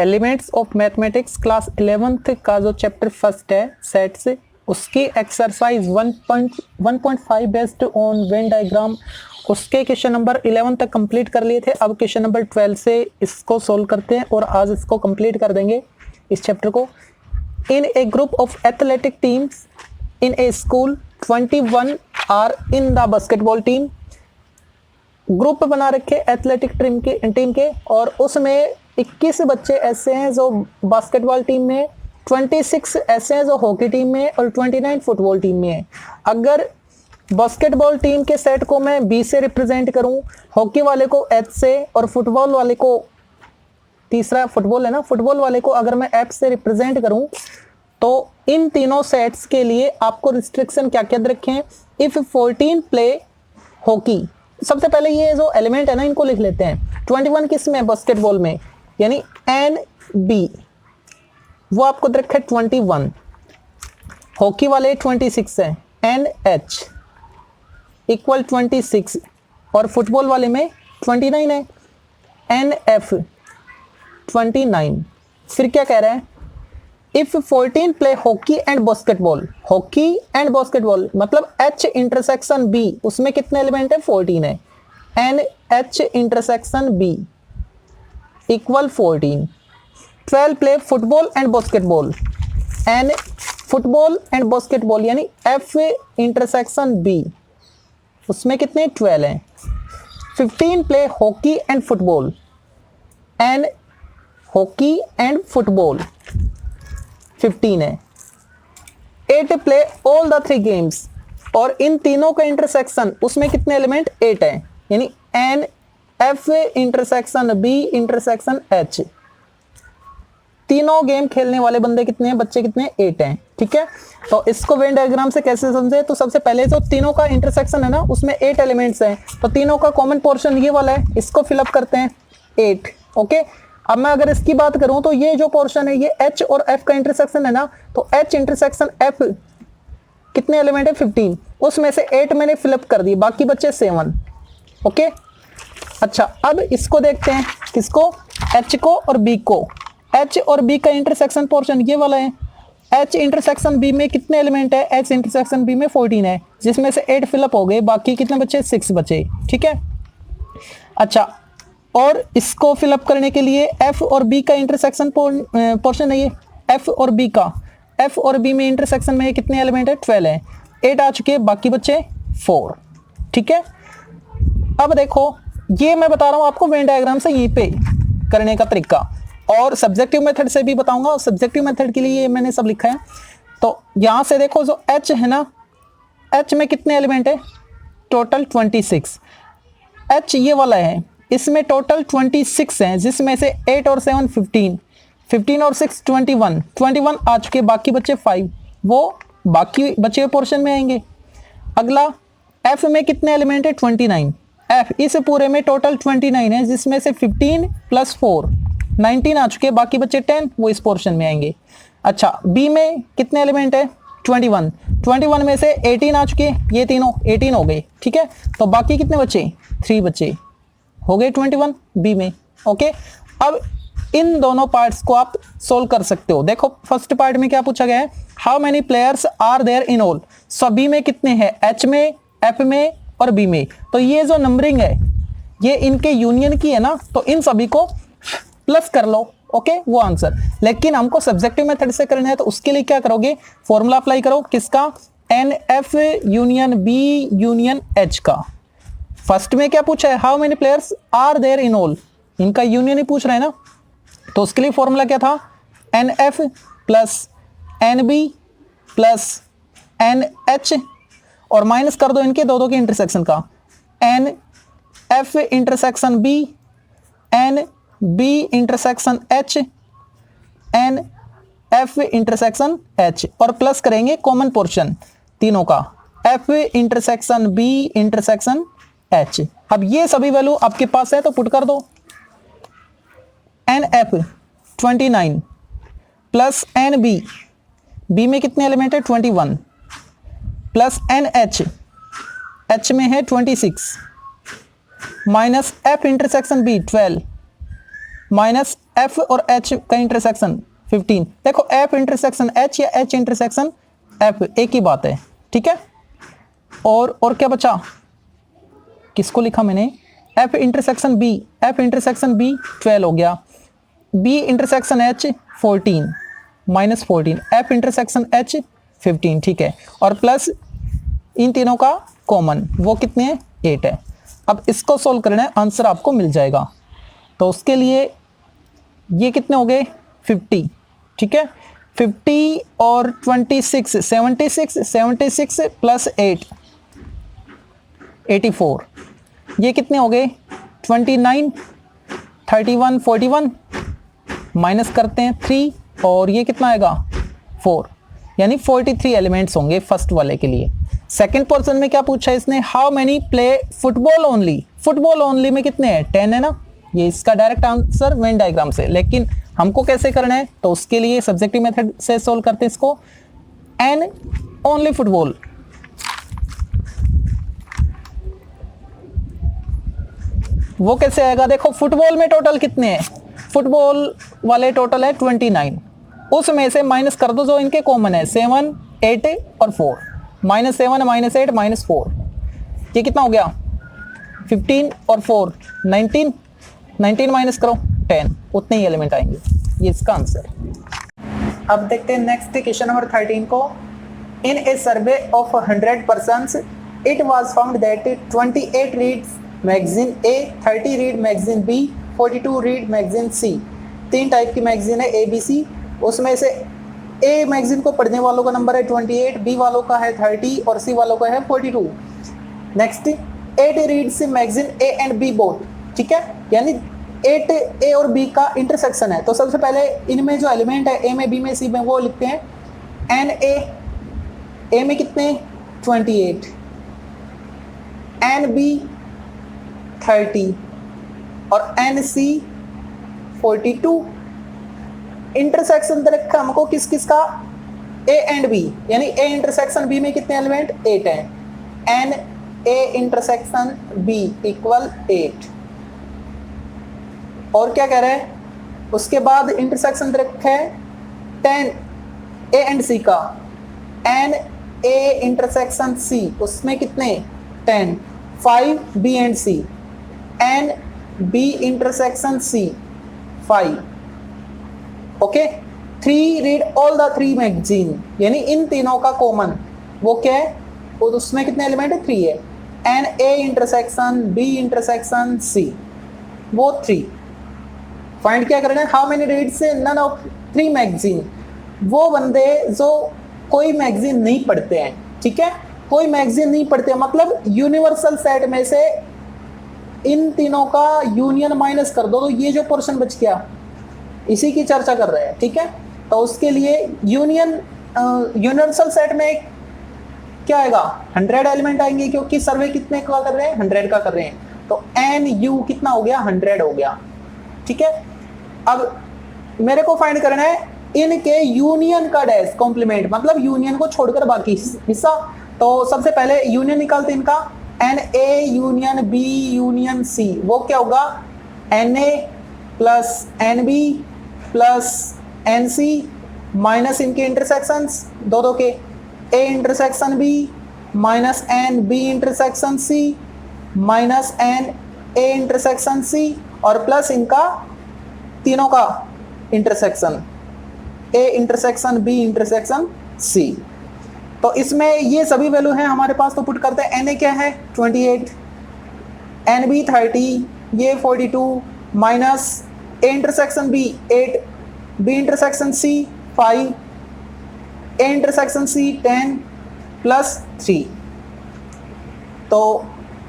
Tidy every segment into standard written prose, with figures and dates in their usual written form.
Elements of mathematics class 11th का जो chapter first है सेट्स, उसकी exercise 1.5 based on Venn diagram, उसके क्वेश्चन नंबर 11 तक कंप्लीट कर लिए थे। अब क्वेश्चन नंबर 12 से इसको सोल्व करते हैं और आज इसको कंप्लीट कर देंगे इस चैप्टर को। In a group of athletic teams in a school 21 are in the basketball team. Group बना रखे एथलेटिक टीम के और उसमें 21 बच्चे ऐसे हैं जो बास्केटबॉल टीम में, 26 ऐसे हैं जो हॉकी टीम में और 29 फुटबॉल टीम में है। अगर बास्केटबॉल टीम के सेट को मैं बी से रिप्रेजेंट करूं, हॉकी वाले को एच से और फुटबॉल वाले को, तीसरा फुटबॉल है ना, फुटबॉल वाले को अगर मैं एफ से रिप्रेजेंट करूं, तो इन तीनों सेट्स के लिए आपको रिस्ट्रिक्शन क्या क्या रखे हैं। इफ 14 प्ले हॉकी, सबसे पहले ये जो एलिमेंट है ना इनको लिख लेते हैं। 21 किस में, बास्केटबॉल में, यानी एन बी वो आपको रखा है 21, हॉकी वाले 26 है, एन एच इक्वल 26 और फुटबॉल वाले में 29 है, एन एफ 29। फिर क्या कह रहा है, if 14 play hockey and basketball, hockey and basketball मतलब एच इंटरसेक्शन बी, उसमें कितने एलिमेंट है, 14 है, N H intersection B equal 14। 12 play football and basketball, N football and basketball यानी एफ इंटरसेक्शन बी, उसमें कितने 12 हैं। 15 play hockey and football, N hockey and football 15 है। 8 प्ले ऑल द 3 गेम्स और इन तीनों का इंटरसेक्शन, उसमें कितने एलिमेंट 8 है, यानी N F intersection B intersection H. तीनों गेम खेलने वाले बंदे कितने हैं, बच्चे कितने, 8 हैं। ठीक है, तो इसको वेन डायग्राम से कैसे समझे, तो सबसे पहले जो तीनों का इंटरसेक्शन है ना उसमें 8 एलिमेंट्स हैं, तो तीनों का कॉमन पोर्शन ये वाला है, इसको फिलअप करते हैं 8। ओके, अब मैं अगर इसकी बात करूं तो ये जो पोर्शन है ये H और F का इंटरसेक्शन है ना, तो H इंटरसेक्शन F कितने एलिमेंट है, 15, उसमें से 8 मैंने फिलअप कर दी, बाकी बचे 7। ओके, अच्छा अब इसको देखते हैं, किसको, H को और B को। H और B का इंटरसेक्शन पोर्शन ये वाला है, H इंटरसेक्शन B में कितने एलिमेंट है, H इंटरसेक्शन B में 14 है, जिसमें से 8 फिलअप हो गए, बाकी कितने बचे, 6 बचे। ठीक है, अच्छा और इसको फिलअप करने के लिए F और B का इंटरसेक्शन पोर्शन है ये, F और B का, F और B में इंटरसेक्शन में कितने एलिमेंट है, 12 है, 8 आ चुके, बाकी बचे 4। ठीक है, अब देखो ये मैं बता रहा हूं आपको वेन डायग्राम से यहीं पे करने का तरीका, और सब्जेक्टिव मेथड से भी बताऊंगा, और सब्जेक्टिव मेथड के लिए मैंने सब लिखा है। तो यहां से देखो जो H है ना, H में कितने एलिमेंट है, टोटल 26। H ये वाला है, इसमें टोटल 26 हैं, जिसमें से 8 और 7 15, 15 और 6 21 आ चुके, बाकी बचे 5, वो बाकी बचे हुए पोर्शन में आएंगे। अगला F में कितने एलिमेंट है, 29, F इस पूरे में टोटल 29 है, जिसमें से 15 प्लस 4 19 आ चुके, बाकी बचे 10, वो इस पोर्शन में आएंगे। अच्छा B में कितने एलिमेंट है, 21 में से 18 आ चुके, ये तीनों 18 हो गए। ठीक है, तो बाकी कितने बचे, 3 बचे, हो गए 21 बी में। ओके, अब इन दोनों पार्ट्स को आप सोल्व कर सकते हो। देखो फर्स्ट पार्ट में क्या पूछा गया है, how many players are there in all, so B में कितने हैं, एच में, एफ में और बी में। तो ये जो नंबरिंग है ये इनके यूनियन की है ना, तो इन सभी को प्लस कर लो। ओके, वो आंसर। लेकिन हमको सब्जेक्टिव मेथड से करना है, तो उसके लिए क्या करोगे, फॉर्मूला अप्लाई करो, किसका, N F union B union H का। फर्स्ट में क्या पूछा है, how many players are there in all, इनका यूनियन ही पूछ रहा है ना, तो उसके लिए फॉर्मूला क्या था, N F plus N B plus N H, और माइनस कर दो इनके दो के इंटरसेक्शन का, N F intersection B, N B intersection H, N F intersection H, और प्लस करेंगे कॉमन पोर्शन तीनों का, F intersection B intersection H. अब ये सभी वैल्यू आपके पास है तो पुट कर दो, N F 29 plus N B, B में कितने एलिमेंट है, 21 प्लस एन एच, एच में है 26 minus F intersection B 12 minus F और एच का इंटरसेक्शन 15। देखो एफ इंटरसेक्शन एच या एच इंटरसेक्शन एफ एक ही बात है, ठीक है। और क्या बचा, किसको लिखा मैंने, F intersection B, F intersection B 12 हो गया, B intersection H 14 minus 14, F intersection H 15, ठीक है। और प्लस इन तीनों का कॉमन, वो कितने हैं, 8 है। अब इसको सोल्व करना है, आंसर आपको मिल जाएगा। तो उसके लिए ये कितने हो गए 50, ठीक है। 50 और 26 76 प्लस 8 84, ये कितने हो गए 29 31 41, माइनस करते हैं 3 और ये कितना आएगा 4, यानी 43 एलिमेंट्स होंगे फर्स्ट वाले के लिए। सेकंड पोर्शन में क्या पूछा है इसने, how many play football only, football only में कितने हैं 10 है ना, ये इसका डायरेक्ट आंसर वेन डायग्राम से। लेकिन हमको कैसे करना है, तो उसके लिए सब्जेक्टिव मेथड से सोल्व करते हैं इसको। एन ओनली फुटबॉल, वो कैसे आएगा, देखो फुटबॉल में टोटल कितने हैं, फुटबॉल वाले टोटल है 29, उसमें से माइनस कर दो जो इनके कॉमन है 7 8 और 4, -7 -8 -4, ये कितना हो गया 15 और 4 19, 19 माइनस करो 10, उतने ही एलिमेंट आएंगे, ये इसका आंसर। अब देखते हैं नेक्स्ट क्वेश्चन नंबर 13 को। In a survey of 100 persons it was found that 28 reads magazine A, 30 read magazine B, 42 read magazine C. 3 type की मैगजीन है ए बी सी, उसमें से ए मैगजीन को पढ़ने वालों का नंबर है 28, बी वालों का है 30 और सी वालों का है 42। Next 8 reads magazine A and B both, ठीक है, यानी 8 ए और बी का इंटरसेक्शन है। तो सबसे पहले इनमें जो एलिमेंट है ए में बी में सी में वो लिखते हैं। एन ए में कितने 28, एन बी 30 और एन सी 42। इंटरसेक्शन दे रखा हमको किस किस का, ए एंड बी, यानी ए इंटरसेक्शन बी में कितने एलिमेंट 8 हैं। N A intersection B equal 8। और क्या कह रहे हैं, उसके बाद इंटरसेक्शन दे रखा है 10 ए एंड सी का, एन ए इंटरसेक्शन सी, उसमें कितने 10 5 B and C, N B intersection C 5। Okay, 3 read all the 3 magazine, यानी इन तीनों का कॉमन वो क्या है, और उसमें कितने एलिमेंट है 3 है। N A intersection B intersection C, वो 3। फाइंड क्या करना है, how many reads none of 3 magazine, वो बंदे जो कोई मैगजीन नहीं पढ़ते हैं, ठीक है, कोई मैगजीन नहीं पढ़ते, मतलब यूनिवर्सल सेट में से इन तीनों का यूनियन माइनस कर दो, तो ये जो पोर्शन बच गया इसी की चर्चा कर रहे हैं, ठीक है। तो उसके लिए यूनिवर्सल सेट में क्या आएगा 100 एलिमेंट आएंगे, क्योंकि सर्वे कितने का कर रहे हैं 100 का कर रहे हैं। तो एन यू कितना हो गया 100 हो गया, ठीक है। अब मेरे को फाइंड करना है इनके यूनियन का डैश कॉम्प्लीमेंट, मतलब यूनियन को छोड़कर बाकी हिस्सा। तो सबसे पहले यूनियन निकालते इनका, N A union B union C, वो क्या होगा N A plus N B plus N C minus इनके इंटरसेक्शंस दो दो के, A intersection B minus N B intersection C minus N A intersection C और प्लस इनका तीनों का intersection A intersection B intersection C. तो इसमें ये सभी वैल्यू हैं हमारे पास, तो पुट करते हैं। एन ए क्या है 28, एन बी 30, ये 42 minus A intersection B 8, B intersection C 5, A intersection C 10 plus 3। तो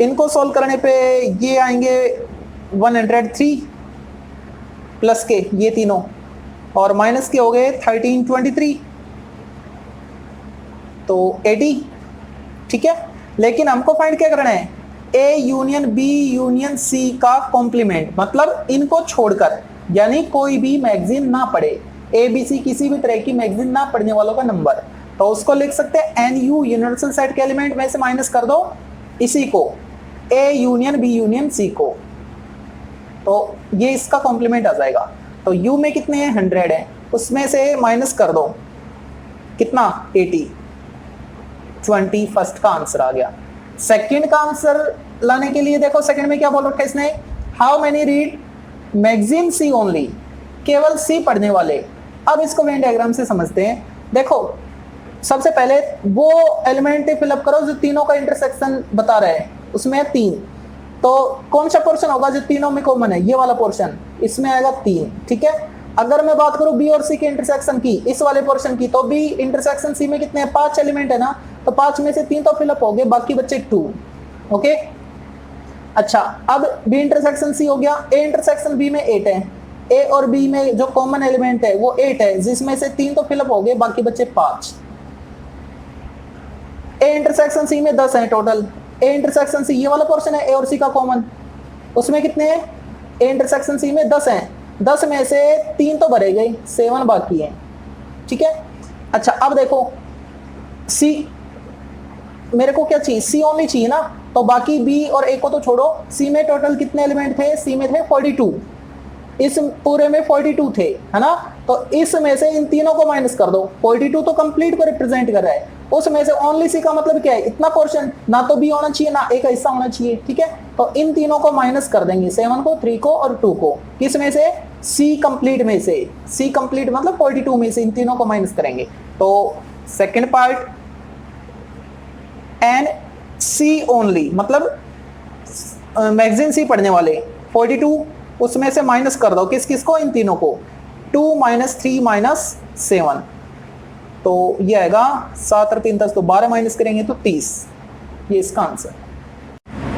इनको सॉल्व करने पे ये आएंगे 103 प्लस के ये तीनों, और माइनस के हो गए 13 23, तो 80, ठीक है। लेकिन हमको फाइंड क्या करना है, A union B union C का कॉम्प्लीमेंट, मतलब इनको छोड़कर, यानी कोई भी मैगजीन ना पढ़े, ए बी सी किसी भी तरह की मैगजीन ना पढ़ने वालों का नंबर। तो उसको लिख सकते हैं एन यू यूनिवर्सल सेट के एलिमेंट में से माइनस कर दो इसी को, A union B union C को, तो ये इसका कॉम्प्लीमेंट आ जाएगा। तो u में कितने हैं 100 है, उसमें से माइनस कर दो कितना 80, 20 फर्स्ट का आंसर आ गया। सेकंड का आंसर लाने के लिए देखो सेकंड में क्या बोल रखा है इसने, how many read magazine C only, केवल सी पढ़ने वाले। अब इसको वेन डायग्राम से समझते हैं। देखो सबसे पहले वो एलिमेंट फिलअप करो जो तीनों का इंटरसेक्शन बता रहे हैं, उसमें है 3, तो कौन सा पोर्शन होगा जो तीनों में कॉमन है, ये वाला पोर्शन, इसमें आएगा 3, ठीक है। अगर मैं बात करूं बी और सी के इंटरसेक्शन की, इस वाले पोर्शन की, तो बी इंटरसेक्शन सी में कितने हैं 5 एलिमेंट है ना, तो 5 में से 3 तो फिलअप हो गए, बाकी बच्चे 2, ओके। अच्छा अब बी इंटरसेक्शन सी हो गया, ए इंटरसेक्शन बी में 8 है, ए और बी में जो कॉमन एलिमेंट है वो 8 है, जिसमें से 3 तो फिलअप हो गए, बाकी बच्चे 5। ए इंटरसेक्शन सी में 10 है टोटल, ए इंटरसेक्शन सी ये वाला पोर्शन है ए और सी का कॉमन, उसमें कितने हैं, ए इंटरसेक्शन सी में 10 हैं, 10 में से 3 तो भरे गए, 7 बाकी हैं, ठीक है। अच्छा अब देखो सी, मेरे को क्या चाहिए, सी ओनली चाहिए ना, तो बाकी बी और ए को तो छोड़ो, सी में टोटल कितने एलिमेंट थे, सी में थे 42, इस पूरे में 42 थे, है ना, तो इसमें से इन तीनों को माइनस कर दो, 42 तो कंप्लीट को रिप्रेजेंट कर रहा है, उसमें से ओनली सी का मतलब क्या है, इतना पोर्शन, ना तो बी होना चाहिए ना ए का हिस्सा होना चाहिए, ठीक है। तो इन तीनों को माइनस कर देंगे, 7 को, 3 को और 2 को, किस में से, सी कंप्लीट में से, सी कंप्लीट मतलब 42 में से इन तीनों को माइनस करेंगे। तो second part n C only मतलब मैगजीन सी पढ़ने वाले 42, उसमें से माइनस कर दो किस किस को, इन तीनों को, 2 - 3 - 7, तो ये आएगा 7 और 3 10, तो 12 माइनस करेंगे तो 30, ये इसका आंसर।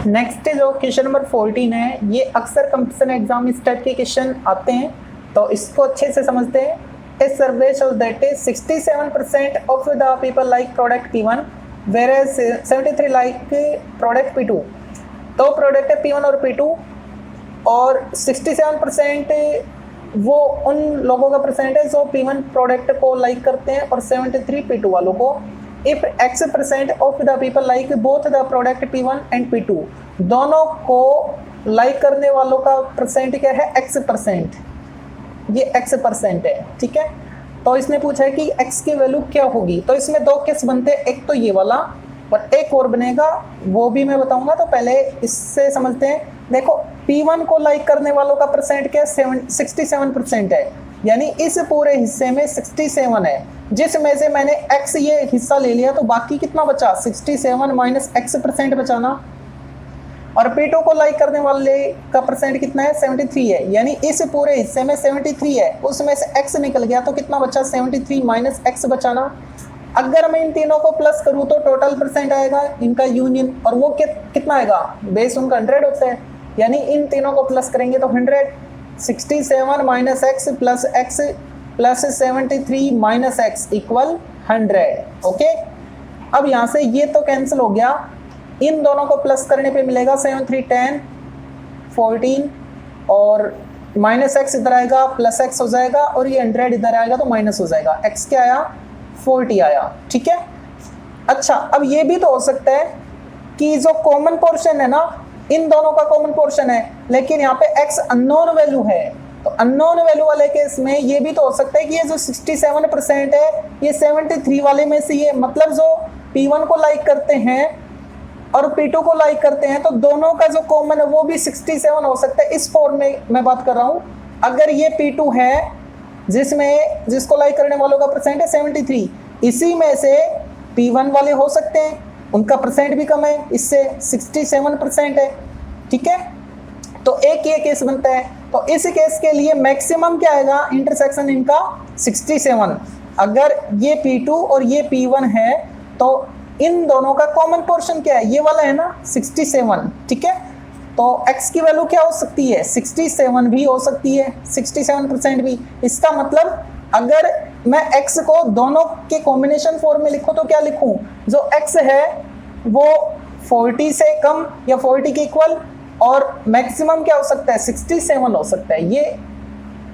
नेक्स्ट जो क्वेश्चन नंबर 14 है, ये अक्सर कंपटीशन एग्जाम इस टाइप के क्वेश्चन आते हैं, तो इसको अच्छे से समझते हैं। A survey shows that 67% of the people like product P1 whereas 73 like product P2। तो प्रोडक्ट है P1 और P2 और 67% वो उन लोगों का परसेंट है जो P1 प्रोडक्ट को लाइक करते हैं और 73 P2 वालों को। If X% of the people like both the product P1 and P2, दोनों को लाइक करने वालों का परसेंट क्या है, X%, ये X% है, ठीक है। तो इसने पूछा है कि X की वैल्यू क्या होगी, तो इसमें 2 केस बनते हैं, एक तो ये वाला और एक और बनेगा, वो भी मैं बताऊंगा, तो पहले इससे समझते हैं। देखो P1 को लाइक करने वालों का परसेंट क्या है, 67% है, यानी इस पूरे हिस्से में 67 है, जिसमें से मैंने X ये हिस्सा ले लिया, तो बाकी कितना बचा, 67 माइनस X% बचाना। और P2 को लाइक करने वाले का परसेंट कितना है, 73 है, यानी इस पूरे हिस्से में 73 है, उसमें से X निकल गया, तो कितना बचा, 73 माइनस X बचाना। अगर मैं इन तीनों को प्लस करूं तो टोटल परसेंट आएगा इनका यूनियन, और वो कितना आएगा, बेस उनका 100 होता है, यानी इन तीनों को प्लस करेंगे तो 100, 67 minus X plus 73 minus X equal 100, okay. अब यहाँ से ये तो कैंसिल हो गया, इन दोनों को प्लस करने पे मिलेगा 7 3 10 14 और माइनस X इधर आएगा, प्लस X हो जाएगा, और ये 100 इधर आएगा तो माइनस हो जाएगा, X क्या आया, 40 आया, ठीक है। अच्छा अब ये भी तो हो सकता है कि जो कॉमन पोर्शन है ना, इन दोनों का कॉमन पोर्शन है, लेकिन यहाँ पे X अननोन वैल्यू है, तो अननोन वैल्यू वाले केस में ये भी तो हो सकता है कि ये जो 67% है ये 73 वाले में से, ये मतलब जो P1 को लाइक करते हैं और P2 को लाइक करते हैं, तो दोनों का जो कॉमन है वो भी 67 हो सकता है। इस फॉर्म में मैं बात कर रहा हूँ, अगर ये P2 है जिसको लाइक करने वालों का परसेंट है 73, इसी में से P1 वाले हो सकते हैं, उनका परसेंट भी कम है, इससे 67% है, ठीक है। तो एक ये केस बनता है, तो इस केस के लिए मैक्सिमम क्या आएगा, इंटरसेक्शन इनका 67। अगर ये P2 और ये P1 है तो इन दोनों का कॉमन पोर्शन क्या है, ये वाला है ना 67, ठीक है। तो X की वैल्यू क्या हो सकती है, 67 भी हो सकती है, 67% भी। इसका मतलब अगर मैं X को दोनों के कॉम्बिनेशन फॉर्म में लिखूं तो क्या लिखूं, जो X है वो 40 से कम या 40 के इक्वल, और मैक्सिमम क्या हो सकता है, 67 हो सकता है, ये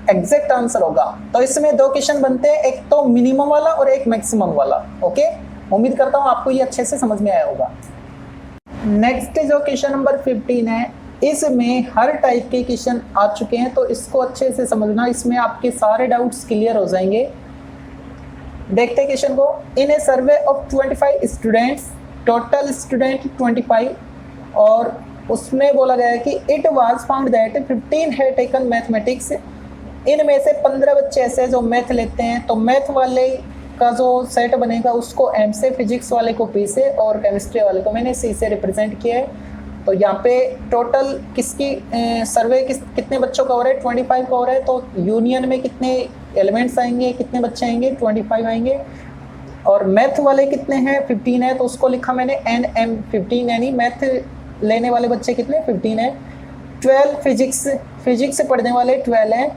एग्जैक्ट आंसर होगा। तो इसमें 2 क्वेश्चन बनते हैं, एक तो मिनिमम वाला और एक मैक्सिमम वाला, ओके। उम्मीद करता हूँ आपको ये अच्छे से समझ में आया होगा। नेक्स्ट जो क्वेश्चन नंबर 15 है, इसमें हर टाइप के क्वेश्चन आ चुके हैं, तो इसको अच्छे से समझना, इसमें आपके सारे डाउट्स क्लियर हो जाएंगे। देखते हैं क्वेश्चन को। In a survey of 25 students, total student 25, और उसमें बोला गया है कि it was found that 15 had taken mathematics. इनमें से 15 बच्चे ऐसे जो मैथ लेते हैं, तो मैथ वाले का जो सेट बनेगा उसको एम से, फिजिक्स वाले को पी से, और केमिस्ट्री वाले को मैंने सी से रिप्रेजेंट किया है। तो यहाँ पे टोटल किसकी सर्वे कितने बच्चों का हो रहा है, 25 का हो रहा है। तो यूनियन में कितने एलिमेंट्स आएंगे, कितने बच्चे आएंगे, 25 आएंगे। और मैथ वाले कितने हैं, 15 है, तो उसको लिखा मैंने एन एम 15, यानी मैथ लेने वाले बच्चे कितने, 15 है। 12 फिजिक्स से पढ़ने वाले 12 हैं।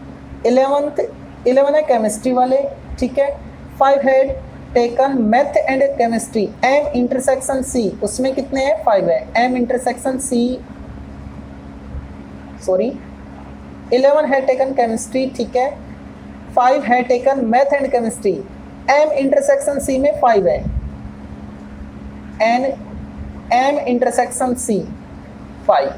11 है केमिस्ट्री वाले, ठीक है। 5 had taken math and chemistry, M intersection C, उसमें कितने हैं, 5 है। M intersection C, sorry 11 had taken chemistry, ठीक है। 5 had taken math and chemistry, M intersection C में 5 है। N M intersection C 5।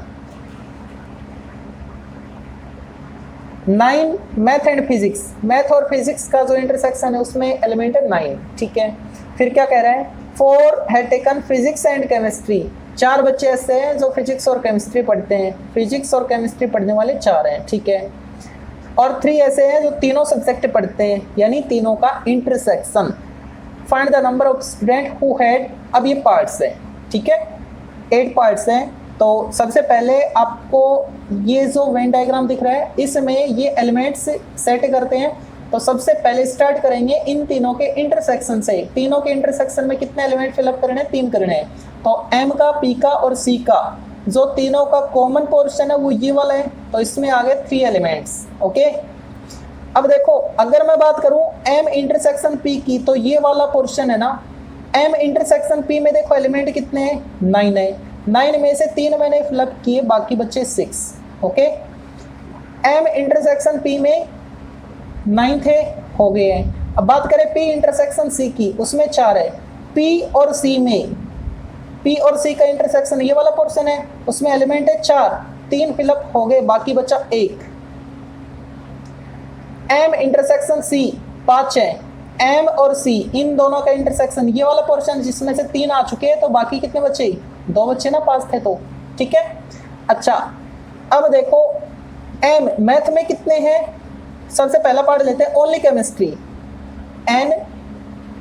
9 math and physics, math और physics का जो इंटरसेक्शन है उसमें एलिमेंट है 9, ठीक है। फिर क्या कह रहा है, 4 had taken physics and chemistry, 4 बच्चे ऐसे हैं जो फिजिक्स और केमिस्ट्री पढ़ते हैं, फिजिक्स और केमिस्ट्री पढ़ने वाले 4 हैं, ठीक है। और 3 ऐसे हैं जो तीनों सब्जेक्ट पढ़ते हैं, यानी तीनों का intersection. Find the number of student who had, अब ये पार्ट्स हैं, ठीक है, 8 पार्ट्स हैं। तो सबसे पहले आपको ये जो वेन डायग्राम दिख रहा है, इसमें ये एलिमेंट्स सेट करते हैं। तो सबसे पहले स्टार्ट करेंगे इन तीनों के इंटरसेक्शन से। तीनों के इंटरसेक्शन में कितने एलिमेंट फिलअप करने हैं, 3 करने हैं। तो एम का, पी का और सी का जो तीनों का कॉमन पोर्शन है वो ये वाला है, तो इसमें आ गए 3 एलिमेंट्स, ओके। अब देखो, अगर मैं बात करूं एम इंटरसेक्शन पी की, तो ये वाला पोर्शन है ना, एम इंटरसेक्शन पी में देखो एलिमेंट कितने हैं, 9 है। 9 में से 3 मैंने फिलअप किए, बाकी बचे 6, ओके। एम इंटरसेक्शन पी में 9 थे, हो गए हैं। अब बात करें पी इंटरसेक्शन सी की, उसमें 4 है। पी और सी में, पी और सी का इंटरसेक्शन ये वाला पोर्शन है, उसमें एलिमेंट है 4, 3 फिलअप हो गए, बाकी बचा 1। एम इंटरसेक्शन सी 5 है। एम और सी इन दोनों का इंटरसेक्शन ये वाला पोर्शन, जिसमें से 3 आ चुके हैं, तो बाकी कितने बचे, 2 बच्चे ना, 5 थे, तो ठीक है। अच्छा, अब देखो एम मैथ में कितने हैं, सबसे पहला पार्ट लेते हैं only chemistry, n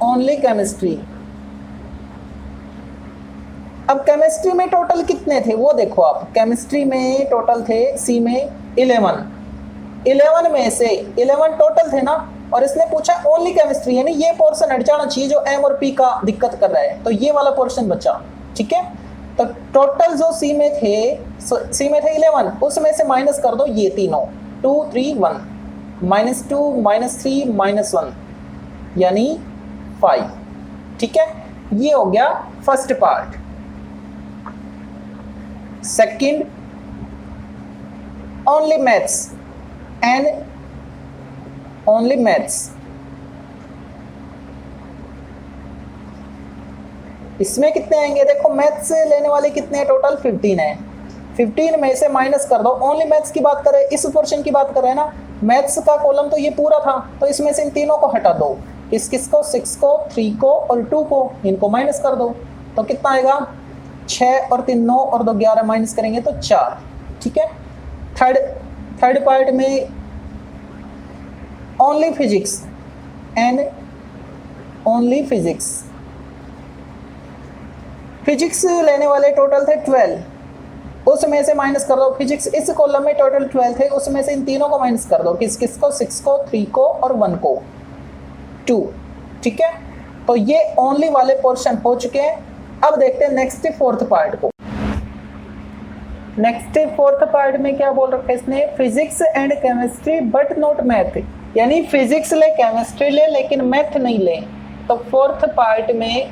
only chemistry. अब केमिस्ट्री में टोटल कितने थे वो देखो आप, केमिस्ट्री में टोटल थे सी में 11 में से 11 टोटल थे ना, और इसने पूछा ओनली केमिस्ट्री, यानी ये पोर्शन हट जाना चाहिए जो एम और पी का दिक्कत कर रहा है, तो ये वाला पोर्शन बचा, ठीक है। तो टोटल जो सी में थे 11, उसमें से माइनस कर दो ये तीनों, 2 3 1, -2 -3 -1, यानी 5, ठीक है। ये हो गया first part. Second, only maths and only maths, इसमें कितने आएंगे, देखो मैथ्स लेने वाले कितने हैं, टोटल 15 है। 15 में से माइनस कर दो, ओनली मैथ्स की बात करें, इस पोर्शन की बात कर रहे हैं ना, मैथ्स का कॉलम तो ये पूरा था, तो इसमें से इन तीनों को हटा दो, किस को, 6 को, 3 को और 2 को, इनको माइनस कर दो, तो कितना आएगा, 6 और 3 9 और 2 11, माइनस करेंगे तो 4, ठीक है। थर्ड पार्ट में only physics and only physics, physics लेने वाले टोटल थे 12, उसमें से माइनस कर दो, फिजिक्स इस कॉलम में टोटल 12 थे, उसमें से इन तीनों को माइनस कर दो, किस को, 6 को, 3 को और 1 को, 2, ठीक है। तो ये ओनली वाले पोर्शन हो चुके हैं। अब देखते हैं नेक्स्ट फोर्थ पार्ट को। नेक्स्ट फोर्थ पार्ट में क्या बोल रखा है इसने, physics and chemistry but not math, यानी फिजिक्स ले, केमिस्ट्री ले, लेकिन मैथ नहीं ले। तो फोर्थ पार्ट में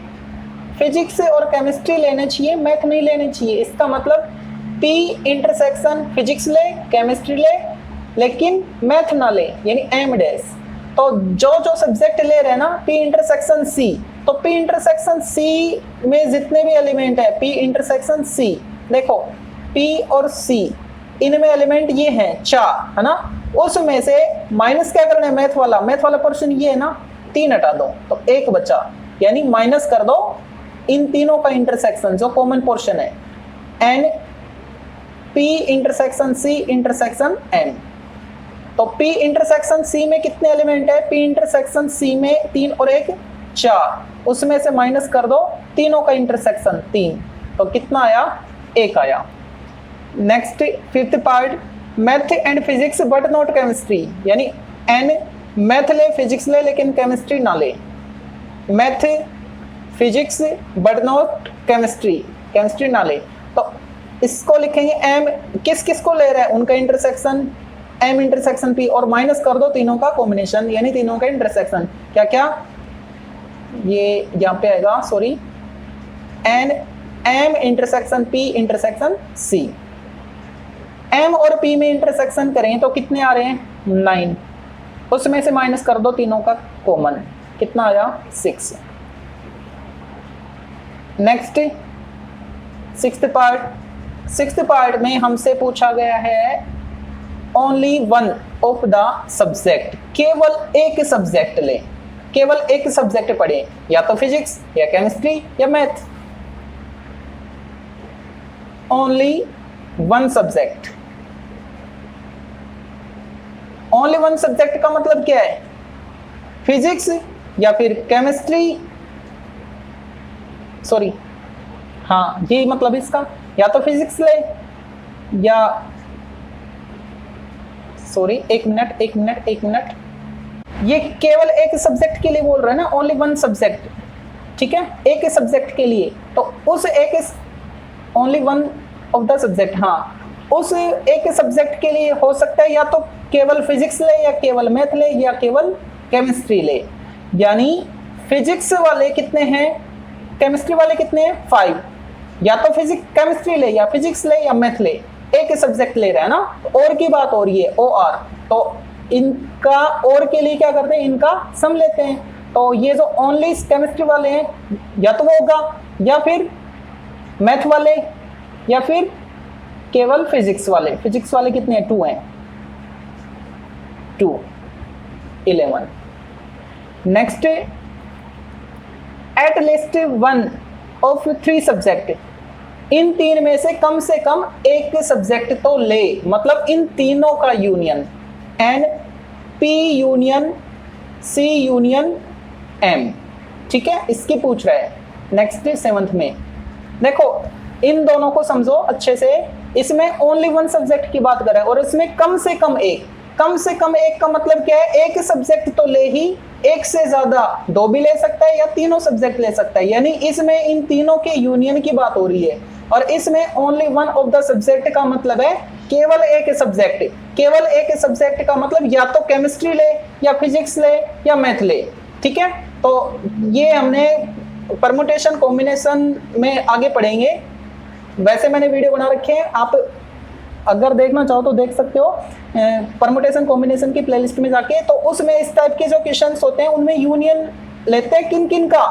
फिजिक्स और केमिस्ट्री लेने चाहिए, मैथ नहीं लेने चाहिए। इसका मतलब पी इंटरसेक्शन फिजिक्स ले, केमिस्ट्री ले, लेकिन मैथ ना ले, यानी एम डैश। तो जो सब्जेक्ट ले रहे हैं ना, पी इंटरसेक्शन सी, तो पी इंटरसेक्शन सी में जितने भी एलिमेंट है, पी इंटरसेक्शन सी, देखो पी और सी इनमें एलिमेंट ये हैं 4, है ना, उसमें से माइनस क्या करना है, मैथ वाला पोर्शन ये है ना, 3 हटा दो तो 1 बचा, यानी माइनस कर दो इन तीनों का इंटरसेक्शन जो कॉमन पोर्शन है, n P intersection C intersection n. तो P इंटरसेक्शन C में कितने एलिमेंट है, P इंटरसेक्शन C में 3 और 1 4, उसमें से माइनस कर दो तीनों का इंटरसेक्शन 3, तो कितना आया, 1 आया। Next 5th part, math and physics but not chemistry, यानी एन मैथ ले फिजिक्स ले लेकिन केमिस्ट्री ना ले, math physics but not chemistry, chemistry ना ले, तो इसको लिखेंगे एम, किस किस को ले रहा है, उनका इंटरसेक्शन एम इंटरसेक्शन पी, और माइनस कर दो तीनों का कॉम्बिनेशन यानी तीनों का इंटरसेक्शन, क्या क्या, ये यहाँ पे आएगा, sorry, n M intersection P intersection C. M और पी में इंटरसेक्शन करें तो कितने आ रहे हैं, 9, उसमें से माइनस कर दो तीनों का कॉमन, कितना आया, 6। नेक्स्ट 6th पार्ट में हमसे पूछा गया है only one of the subject, केवल एक सब्जेक्ट ले, केवल एक सब्जेक्ट पढ़े, या तो फिजिक्स या केमिस्ट्री या math, only one subject. Only one subject का मतलब क्या है, फिजिक्स या फिर केमिस्ट्री, सॉरी हाँ ये मतलब इसका, या तो फिजिक्स ले या, सॉरी एक मिनट, ये केवल एक सब्जेक्ट के लिए बोल रहा है ना, ओनली वन सब्जेक्ट, ठीक है, एक सब्जेक्ट के लिए, तो उस एक only one of the subject, हाँ उस एक सब्जेक्ट के लिए हो सकता है या तो केवल फिजिक्स ले या केवल मैथ ले या केवल केमिस्ट्री ले, यानी फिजिक्स वाले कितने हैं, केमिस्ट्री वाले कितने हैं, 5, या तो फिजिक्स केमिस्ट्री ले या फिजिक्स ले या मैथ ले, एक सब्जेक्ट ले रहा है ना, और की बात हो रही है OR, तो इनका और के लिए क्या करते हैं, इनका सम लेते हैं, तो ये जो ओनली केमिस्ट्री वाले हैं या तो वो होगा या फिर मैथ वाले या फिर केवल फिजिक्स वाले, फिजिक्स वाले कितने हैं, 2 हैं, 2 11। Next at least one of 3 subject, इन 3 में से कम एक सब्जेक्ट तो ले, मतलब इन तीनों का union, n P union C union M, ठीक है, इसकी पूछ रहा है। नेक्स्ट 7th में देखो, इन दोनों को समझो अच्छे से, इसमें ओनली वन सब्जेक्ट की बात कर रहा है और इसमें कम से कम एक का मतलब क्या है, एक सब्जेक्ट तो ले ही, एक से ज्यादा 2 भी ले सकता है या तीनों सब्जेक्ट ले सकता है, यानी इसमें इन तीनों के यूनियन की बात हो रही है, और इसमें only one of the subject का मतलब है केवल एक सब्जेक्ट, केवल एक सब्जेक्ट का मतलब या तो केमिस्ट्री ले या फिजिक्स ले या मैथ ले, ठीक है। तो ये हमने परमुटेशन कॉम्बिनेशन में आगे पढ़ेंगे, वैसे मैंने वीडियो बना रखे हैं, आप अगर देखना चाहो तो देख सकते हो परमुटेशन कॉम्बिनेशन की प्लेलिस्ट में जाके, तो उसमें इस टाइप के जो क्वेश्चंस होते हैं उनमें यूनियन लेते हैं किन किन का,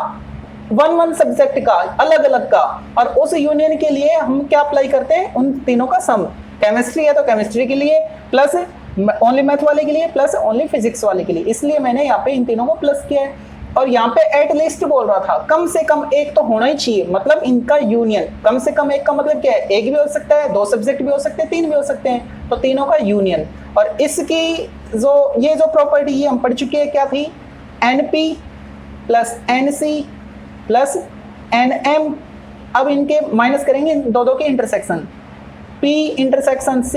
वन सब्जेक्ट का, अलग अलग का, और उस यूनियन के लिए हम क्या अप्लाई करते हैं, उन तीनों का सम, केमिस्ट्री है तो केमिस्ट्री के लिए प्लस ओनली मैथ वाले के लिए प्लस ओनली फिजिक्स वाले के लिए, इसलिए मैंने यहाँ पे इन तीनों को प्लस किया है। और यहाँ पे एट लीस्ट बोल रहा था, कम से कम एक तो होना ही चाहिए, मतलब इनका यूनियन, कम से कम एक का मतलब क्या है, एक भी हो सकता है, 2 सब्जेक्ट भी हो सकते हैं, 3 भी हो सकते हैं, तो तीनों का यूनियन। और इसकी ये जो प्रॉपर्टी ये हम पढ़ चुके हैं, क्या थी, NP plus NC plus NM, अब इनके माइनस करेंगे दो के intersection, P intersection C,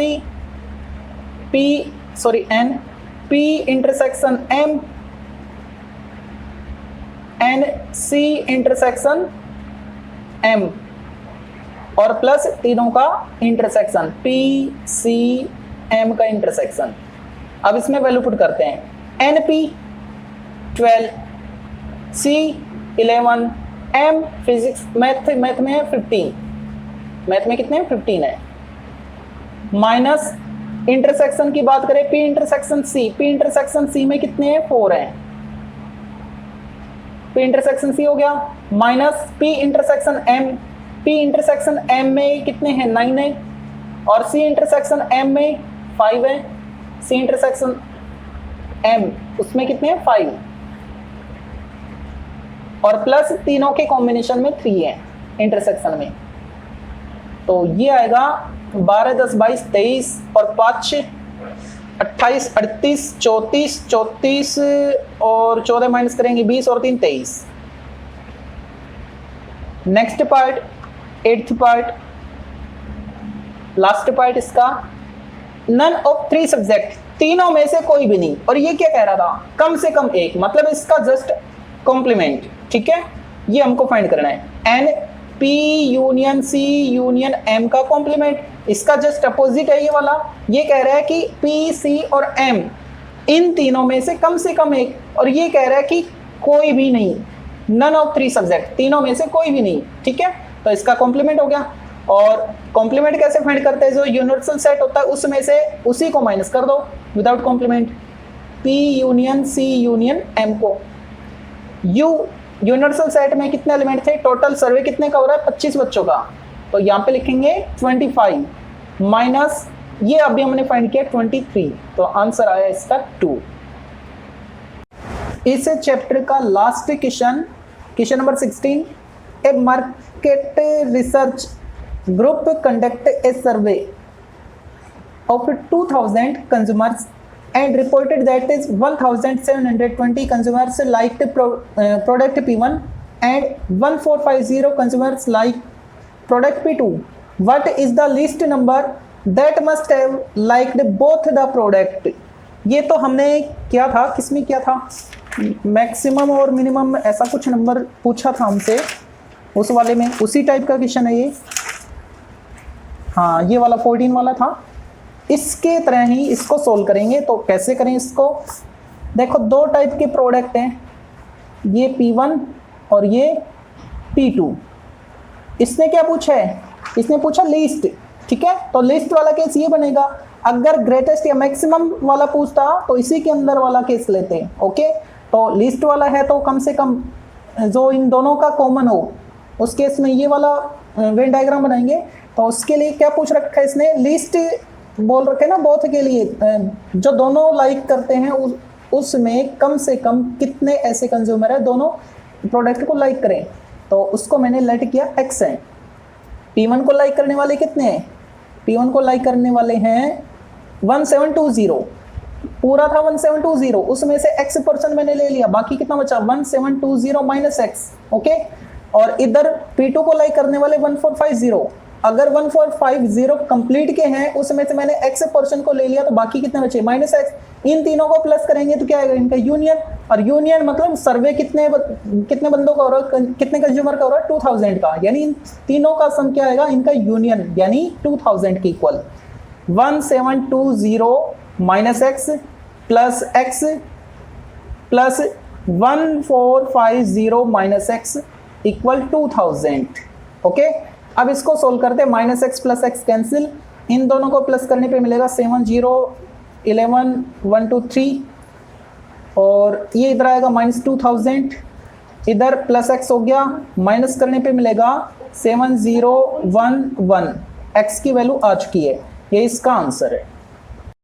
N P intersection M, NC intersection M, और प्लस तीनों का इंटरसेक्शन PCM का इंटरसेक्शन। अब इसमें वैल्यू पुट करते हैं, NP 12, C 11, M physics math में है 15, मैथ में कितने हैं 15 है, माइनस इंटरसेक्शन की बात करें P इंटरसेक्शन C में कितने हैं 4 हैं, P इंटरसेक्शन C हो गया, माइनस P इंटरसेक्शन M में कितने हैं 9 है, और सी इंटरसेक्शन एम में 5 है, सी इंटरसेक्शन एम उसमें कितने हैं 5, और प्लस तीनों के कॉम्बिनेशन में 3 है इंटरसेक्शन में। तो ये आएगा 12 10 22 23 और 5 28 38 34 34 और 14 माइनस करेंगे 20 और 3 23। Next part 8th part, last part इसका, नन ऑफ 3 सब्जेक्ट, तीनों में से कोई भी नहीं। और ये क्या कह रहा था, कम से कम एक, मतलब इसका जस्ट कॉम्प्लीमेंट। ठीक है, ये हमको फाइंड करना है, n P union C union M का कॉम्प्लीमेंट, इसका जस्ट अपोजिट है ये वाला। ये कह रहा है कि पी सी और एम इन तीनों में से कम एक, और ये कह रहा है कि कोई भी नहीं, नन ऑफ 3 सब्जेक्ट, तीनों में से कोई भी नहीं। ठीक है, तो इसका कॉम्प्लीमेंट हो गया। और कॉम्प्लीमेंट कैसे फाइंड करते हैं, जो यूनिवर्सल सेट होता है उसमें से उसी को माइनस कर दो without complement, P union C union M को। यूनिवर्सल सेट में कितने एलिमेंट थे, टोटल सर्वे कितने का हो रहा है 25 बच्चों का, तो यहाँ पे लिखेंगे 25 माइनस ये अभी हमने फाइंड किया 23, तो आंसर आया इसका 2। इस चैप्टर का last question number 16, A market research group conduct a survey of 2000 consumers and reported that is 1720 consumers liked product P1 and 1450 consumers like product P2. What is the least number that must have liked both the product? ये तो हमने क्या था, किसमें क्या था, maximum और minimum ऐसा कुछ नंबर पूछा था हमसे उस वाले में, उसी टाइप का क्वेश्चन है ये। हाँ, ये वाला 14 वाला था। इसके तरह ही इसको सोल्व करेंगे। तो कैसे करें इसको, देखो 2 टाइप के प्रोडक्ट हैं, ये P1 और ये P2। इसने क्या पूछा है, इसने पूछा लिस्ट। ठीक है, तो लिस्ट वाला केस ये बनेगा। अगर ग्रेटेस्ट या मैक्सिमम वाला पूछता तो इसी के अंदर वाला केस लेते हैं। ओके, तो लिस्ट वाला है तो कम से कम जो इन दोनों का कॉमन हो, उस केस में ये वाला वेन डायग्राम बनाएंगे। तो उसके लिए क्या पूछ रखा है इसने, लिस्ट बोल रखे ना बोथ के लिए, जो दोनों लाइक करते हैं उसमें कम से कम कितने ऐसे कंज्यूमर है दोनों प्रोडक्ट को लाइक करें। तो उसको मैंने लेट किया x है। P1 को लाइक करने वाले कितने हैं, P1 को लाइक करने वाले हैं 1720, पूरा था 1720, उसमें से x% मैंने ले लिया, बाकी कितना बचा 1720 माइनस x। ओके, और इधर P2 को लाइक करने वाले 1450, अगर 1450 कंप्लीट के हैं उसमें से मैंने x% को ले लिया, तो बाकी कितने बचे माइनस x। इन तीनों को प्लस करेंगे तो क्या आएगा, इनका यूनियन। और यूनियन मतलब सर्वे कितने बंदों का हो रहा है, कितने कंज्यूमर का हो रहा है 2000 का, यानी इन तीनों का सम क्या आएगा, इनका यूनियन, यानी 2000 के equal 1720 minus x plus x plus 1450 minus x equal 2000। Okay, अब इसको सोल्व करते हैं, minus x plus x cancel, इन दोनों को प्लस करने पे मिलेगा 7 0 11 1 2 3, और ये इधर आएगा माइनस 2000, इधर प्लस एक्स हो गया, माइनस करने पे मिलेगा 7 0 1 1, एक्स की वैल्यू आ चुकी है। ये इसका आंसर है।